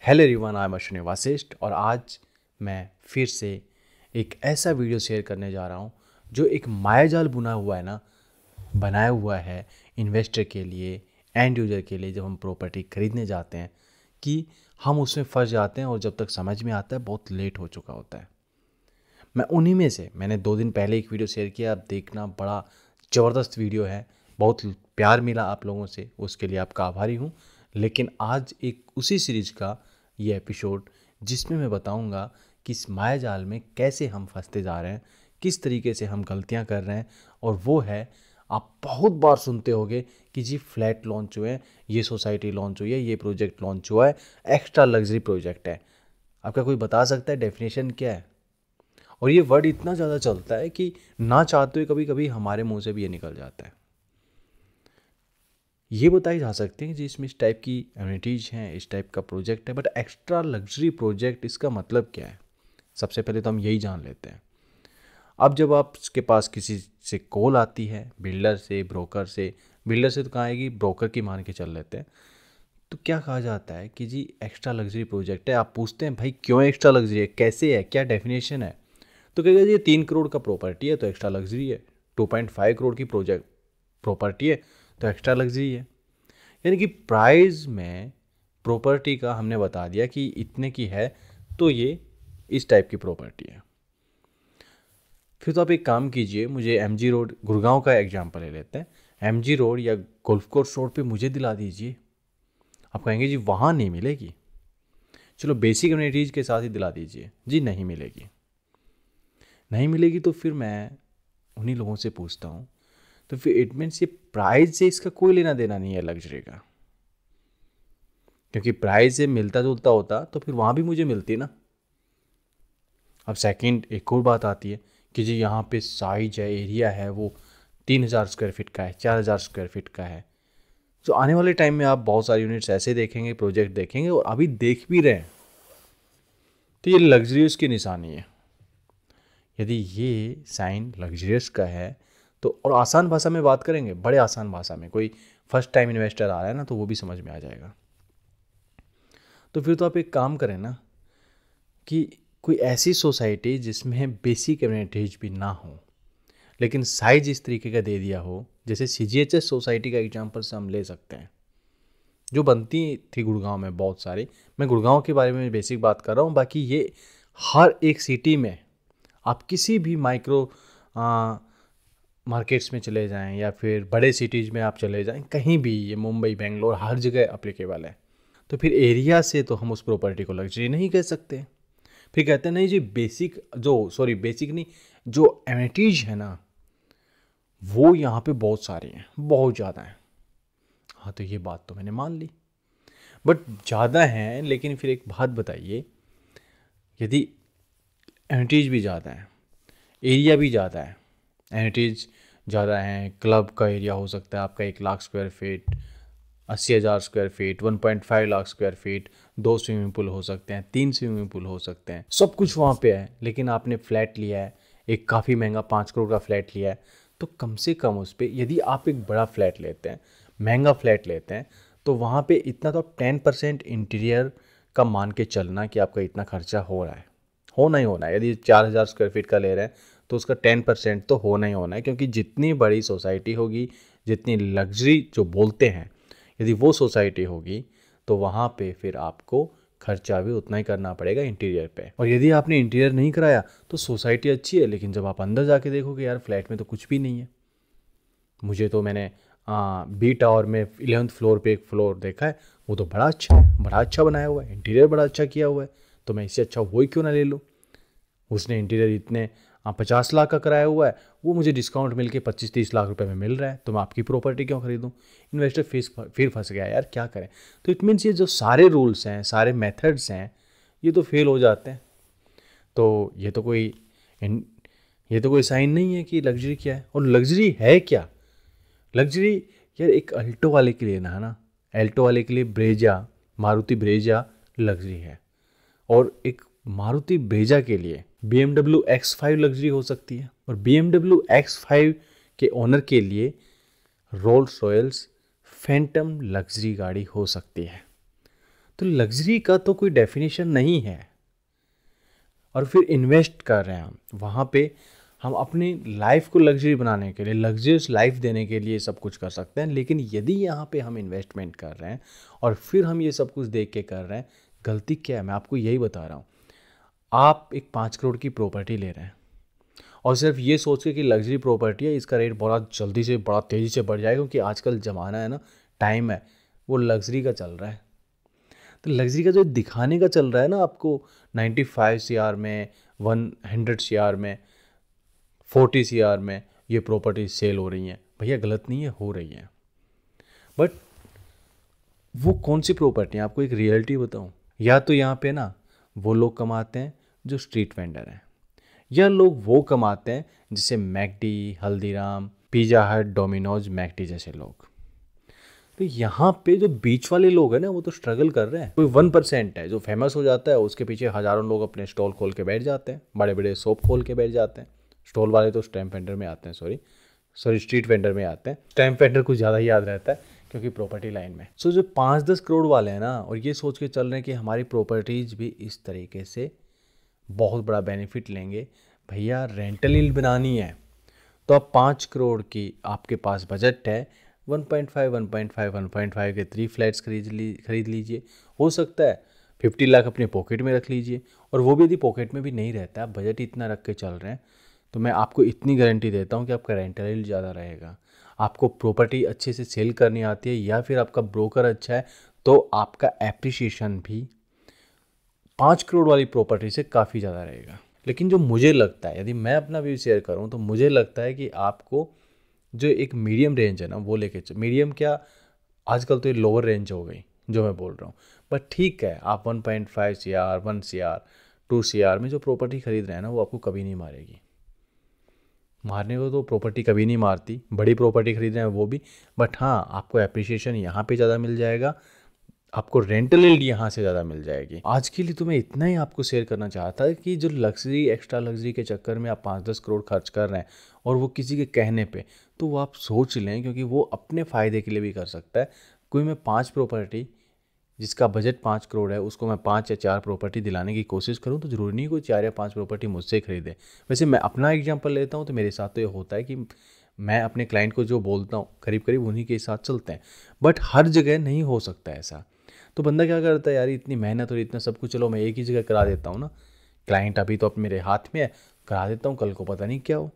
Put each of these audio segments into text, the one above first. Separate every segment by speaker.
Speaker 1: Hello everyone, I am Ashwini Vasishtha और आज मैं फिर से एक ऐसा वीडियो शेयर करने जा रहा हूँ जो एक मायाजाल बनाया हुआ है इन्वेस्टर के लिए, एंड यूजर के लिए। जब हम प्रॉपर्टी खरीदने जाते हैं कि हम उसमें फंस जाते हैं और जब तक समझ में आता है बहुत लेट हो चुका होता है। मैं उन्हीं में से मैंने 2 दिन पहले एक वीडियो शेयर किया, आप देखना, बड़ा ज़बरदस्त वीडियो है, बहुत प्यार मिला आप लोगों से, उसके लिए आपका आभारी हूँ। लेकिन आज एक उसी सीरीज का ये एपिसोड जिसमें मैं बताऊंगा कि इस मायाजाल में कैसे हम फंसते जा रहे हैं, किस तरीके से हम गलतियां कर रहे हैं। और वो है, आप बहुत बार सुनते होंगे कि जी फ्लैट लॉन्च हुए हैं, ये सोसाइटी लॉन्च हुई है, ये प्रोजेक्ट लॉन्च हुआ है, एक्स्ट्रा लग्जरी प्रोजेक्ट है। आपका कोई बता सकता है डेफिनेशन क्या है? और ये वर्ड इतना ज़्यादा चलता है कि ना चाहते हुए कभी कभी हमारे मुंह से भी ये निकल जाता है। ये बताई जा सकती है कि इसमें इस टाइप की एमिनिटीज़ हैं, इस टाइप का प्रोजेक्ट है, बट एक्स्ट्रा लग्जरी प्रोजेक्ट इसका मतलब क्या है? सबसे पहले तो हम यही जान लेते हैं। अब जब आपके पास किसी से कॉल आती है, बिल्डर से, ब्रोकर से, बिल्डर से तो कहाँ आएगी, ब्रोकर की मान के चल लेते हैं, तो क्या कहा जाता है कि जी एक्स्ट्रा लग्जरी प्रोजेक्ट है। आप पूछते हैं भाई क्यों एक्स्ट्रा लग्जरी है, कैसे है, क्या डेफिनेशन है? तो कहेगा जी 3 करोड़ का प्रॉपर्टी है तो एक्स्ट्रा लग्जरी है, 2.5 करोड़ की प्रोजेक्ट प्रॉपर्टी है तो एक्स्ट्रा लग्जरी है। यानी कि प्राइस में प्रॉपर्टी का हमने बता दिया कि इतने की है तो ये इस टाइप की प्रॉपर्टी है। फिर तो आप एक काम कीजिए, मुझे एमजी रोड गुड़गांव का एग्जांपल ले लेते हैं। एमजी रोड या गोल्फ कोर्स रोड पे मुझे दिला दीजिए। आप कहेंगे जी वहाँ नहीं मिलेगी, चलो बेसिक एमिनिटीज़ के साथ ही दिला दीजिए। जी नहीं मिलेगी, नहीं मिलेगी। तो फिर मैं उन्हीं लोगों से पूछता हूँ, तो फिर इट मीन्स ये प्राइस से इसका कोई लेना देना नहीं है लग्जरी का, क्योंकि प्राइस से मिलता जुलता होता तो फिर वहाँ भी मुझे मिलती ना। अब सेकंड एक और बात आती है कि जी यहाँ पे साइज है, एरिया है, वो 3000 स्क्वायर फीट का है, 4000 स्क्वायर फीट का है। तो आने वाले टाइम में आप बहुत सारे यूनिट्स ऐसे देखेंगे, प्रोजेक्ट देखेंगे, और अभी देख भी रहे हैं, तो ये लग्जरियस की निशानी है। यदि ये साइन लग्जरियस का है तो, और आसान भाषा में बात करेंगे, बड़े आसान भाषा में, कोई फर्स्ट टाइम इन्वेस्टर आ रहा है ना तो वो भी समझ में आ जाएगा। तो फिर तो आप एक काम करें ना कि कोई ऐसी सोसाइटी जिसमें बेसिक एमिनिटीज भी ना हो लेकिन साइज इस तरीके का दे दिया हो, जैसे सीजीएचएस सोसाइटी का एग्जांपल से हम ले सकते हैं, जो बनती थी गुड़गांव में बहुत सारी। मैं गुड़गांव के बारे में बेसिक बात कर रहा हूँ, बाकी ये हर एक सिटी में, आप किसी भी माइक्रो मार्केट्स में चले जाएं या फिर बड़े सिटीज़ में आप चले जाएं, कहीं भी, ये मुंबई, बेंगलोर, हर जगह अप्लीकेबल है। तो फिर एरिया से तो हम उस प्रॉपर्टी को लग्जरी नहीं कह सकते। फिर कहते हैं नहीं जी बेसिक नहीं, जो एमिनिटीज है ना वो यहाँ पे बहुत सारी हैं, बहुत ज़्यादा हैं। हाँ, तो ये बात तो मैंने मान ली, बट ज़्यादा हैं, लेकिन फिर एक बात बताइए, यदि एमिनिटीज भी ज़्यादा है, एरिया भी ज़्यादा है, एमिनिटीज ज़्यादा हैं, क्लब का एरिया हो सकता है आपका 1 lakh square feet, 80,000 square feet, 1.5 lakh square feet, 2 swimming pool हो सकते हैं, 3 स्विमिंग पूल हो सकते हैं, सब कुछ वहाँ पे है, लेकिन आपने फ्लैट लिया है, एक काफ़ी महंगा 5 करोड़ का फ्लैट लिया है, तो कम से कम उस पर, यदि आप एक बड़ा फ्लैट लेते हैं, महंगा फ्लैट लेते हैं, तो वहाँ पे इतना तो 10% इंटीरियर का मान के चलना कि आपका इतना खर्चा हो रहा है, होना ही होना है। यदि 4,000 स्क्वायर फीट का ले रहे हैं तो उसका 10% तो होना ही होना है, क्योंकि जितनी बड़ी सोसाइटी होगी, जितनी लग्जरी जो बोलते हैं, यदि वो सोसाइटी होगी तो वहाँ पे फिर आपको खर्चा भी उतना ही करना पड़ेगा इंटीरियर पे। और यदि आपने इंटीरियर नहीं कराया तो सोसाइटी अच्छी है, लेकिन जब आप अंदर जाके देखोगे यार फ्लैट में तो कुछ भी नहीं है। मैंने बी टावर में 11th फ्लोर पे एक फ्लोर देखा है, वो तो बड़ा अच्छा है, बड़ा अच्छा बनाया हुआ है, इंटीरियर बड़ा अच्छा किया हुआ है, तो मैं इससे अच्छा वही क्यों ना ले लूँ। उसने इंटीरियर इतने 50 लाख का कराया हुआ है, वो मुझे डिस्काउंट मिल के 25-30 लाख रुपए में मिल रहा है, तो मैं आपकी प्रॉपर्टी क्यों खरीदूं। इन्वेस्टर फिर फंस गया यार, क्या करें। तो इट मीन्स ये जो सारे रूल्स हैं, सारे मेथड्स हैं, ये तो फेल हो जाते हैं। तो ये तो कोई साइन नहीं है कि लग्जरी क्या है। और लग्जरी है क्या? लग्जरी यार एक अल्टो वाले के लिए ना है ना, अल्टो वाले के लिए ब्रेजा, मारुति ब्रेजा लग्जरी है, और एक मारुति ब्रेजा के लिए BMW X5 लग्जरी हो सकती है, और BMW X5 के ओनर के लिए रोल्स रॉयल्स फैंटम लग्जरी गाड़ी हो सकती है। तो लग्जरी का तो कोई डेफिनेशन नहीं है। और फिर इन्वेस्ट कर रहे हैं हम वहाँ पे, हम अपनी लाइफ को लग्जरी बनाने के लिए, लग्जरियस लाइफ देने के लिए सब कुछ कर सकते हैं। लेकिन यदि यहाँ पे हम इन्वेस्टमेंट कर रहे हैं और फिर हम ये सब कुछ देख के कर रहे हैं, गलती क्या है मैं आपको यही बता रहा हूँ। आप एक 5 करोड़ की प्रॉपर्टी ले रहे हैं और सिर्फ ये सोच के कि लग्जरी प्रॉपर्टी है, इसका रेट बड़ा जल्दी से बड़ा तेज़ी से बढ़ जाएगा क्योंकि आजकल ज़माना है ना, टाइम है, वो लग्जरी का चल रहा है। तो लग्जरी का जो दिखाने का चल रहा है ना आपको, 95 CR में, 100 CR में, 40 CR में ये प्रॉपर्टी सेल हो रही हैं, भैया गलत नहीं है, हो रही हैं। बट वो कौन सी प्रॉपर्टी है, आपको एक रियलिटी बताऊं। या तो यहाँ पे ना वो लोग कमाते हैं जो स्ट्रीट वेंडर हैं, या लोग वो कमाते हैं जैसे मैकडी, हल्दीराम, पिज़्ज़ा हट, डोमिनोज, मैकडी जैसे लोग। तो यहाँ पे जो बीच वाले लोग हैं ना, वो तो स्ट्रगल कर रहे हैं। कोई 1% है जो फेमस हो जाता है, उसके पीछे हज़ारों लोग अपने स्टॉल खोल के बैठ जाते हैं, बड़े बड़े शॉप खोल के बैठ जाते हैं। स्टॉल वाले तो स्टैम्प वेंडर में आते हैं, सॉरी स्ट्रीट वेंडर में आते हैं। स्टैम्प वेंडर कुछ ज़्यादा ही याद रहता है क्योंकि प्रॉपर्टी लाइन में। सो जो 5-10 करोड़ वाले हैं ना, और ये सोच के चल रहे हैं कि हमारी प्रॉपर्टीज भी इस तरीके से बहुत बड़ा बेनिफिट लेंगे। भैया रेंटल यील्ड बनानी है तो अब 5 करोड़ की आपके पास बजट है, 1.5 के 3 फ्लैट्स खरीद लीजिए। हो सकता है 50 लाख अपने पॉकेट में रख लीजिए, और वो भी यदि पॉकेट में भी नहीं रहता, आप बजट इतना रख के चल रहे हैं, तो मैं आपको इतनी गारंटी देता हूँ कि आपका रेंटल यील्ड ज़्यादा रहेगा। आपको प्रॉपर्टी अच्छे से सेल करनी आती है या फिर आपका ब्रोकर अच्छा है, तो आपका एप्रिसिएशन भी 5 करोड़ वाली प्रॉपर्टी से काफ़ी ज़्यादा रहेगा। लेकिन जो मुझे लगता है, यदि मैं अपना व्यू शेयर करूँ, तो मुझे लगता है कि आपको जो एक मीडियम रेंज है ना, वो लेके मीडियम क्या, आजकल तो ये लोअर रेंज हो गई जो मैं बोल रहा हूँ, बट ठीक है, आप 1.5 CR, 1 CR, 2 CR में जो प्रॉपर्टी खरीद रहे हैं ना, वो आपको कभी नहीं मारेगी। मारने को तो प्रॉपर्टी कभी नहीं मारती, बड़ी प्रॉपर्टी खरीद रहे हैं वो भी, बट हाँ, आपको एप्रिसिएशन यहाँ पे ज़्यादा मिल जाएगा, आपको रेंटल यील्ड यहाँ से ज़्यादा मिल जाएगी। आज के लिए तो मैं इतना ही आपको शेयर करना चाहता है कि जो लग्जरी, एक्स्ट्रा लग्जरी के चक्कर में आप 5-10 करोड़ खर्च कर रहे हैं और वो किसी के कहने पे, तो वो आप सोच लें, क्योंकि वो अपने फ़ायदे के लिए भी कर सकता है। कोई मैं 5 प्रॉपर्टी, जिसका बजट 5 करोड़ है, उसको मैं 5 या 4 प्रॉपर्टी दिलाने की कोशिश करूँ, तो ज़रूरी नहीं कोई 4 या 5 प्रॉपर्टी मुझसे खरीदे। वैसे मैं अपना एग्जाम्पल लेता हूँ, तो मेरे साथ तो ये होता है कि मैं अपने क्लाइंट को जो बोलता हूँ, करीब करीब उन्हीं के साथ चलते हैं। बट हर जगह नहीं हो सकता ऐसा, तो बंदा क्या करता है, यार इतनी मेहनत और इतना सब कुछ, चलो मैं एक ही जगह करा देता हूँ ना, क्लाइंट अभी तो अब मेरे हाथ में है, करा देता हूँ, कल को पता नहीं क्या हो।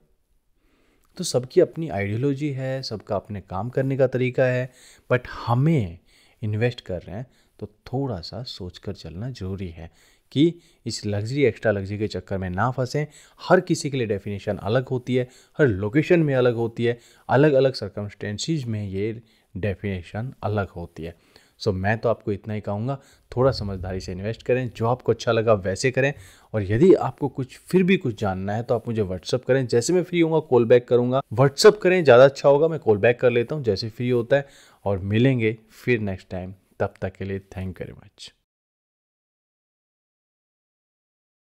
Speaker 1: तो सबकी अपनी आइडियोलॉजी है, सबका अपने काम करने का तरीका है, बट हमें इन्वेस्ट कर रहे हैं तो थोड़ा सा सोच कर चलना ज़रूरी है कि इस लग्जरी, एक्स्ट्रा लग्जरी के चक्कर में ना फंसें। हर किसी के लिए डेफिनेशन अलग होती है, हर लोकेशन में अलग होती है, अलग अलग सर्कमस्टेंसेस में ये डेफिनेशन अलग होती है। सो मैं तो आपको इतना ही कहूँगा, थोड़ा समझदारी से इन्वेस्ट करें, जो आपको अच्छा लगा वैसे करें। और यदि आपको कुछ फिर भी कुछ जानना है तो आप मुझे व्हाट्सअप करें, जैसे मैं फ्री होऊंगा कॉल बैक करूँगा। व्हाट्सअप करें, ज़्यादा अच्छा होगा, मैं कॉल बैक कर लेता हूँ जैसे फ्री होता है। और मिलेंगे फिर नेक्स्ट टाइम, तब तक के लिए थैंक यू वेरी मच।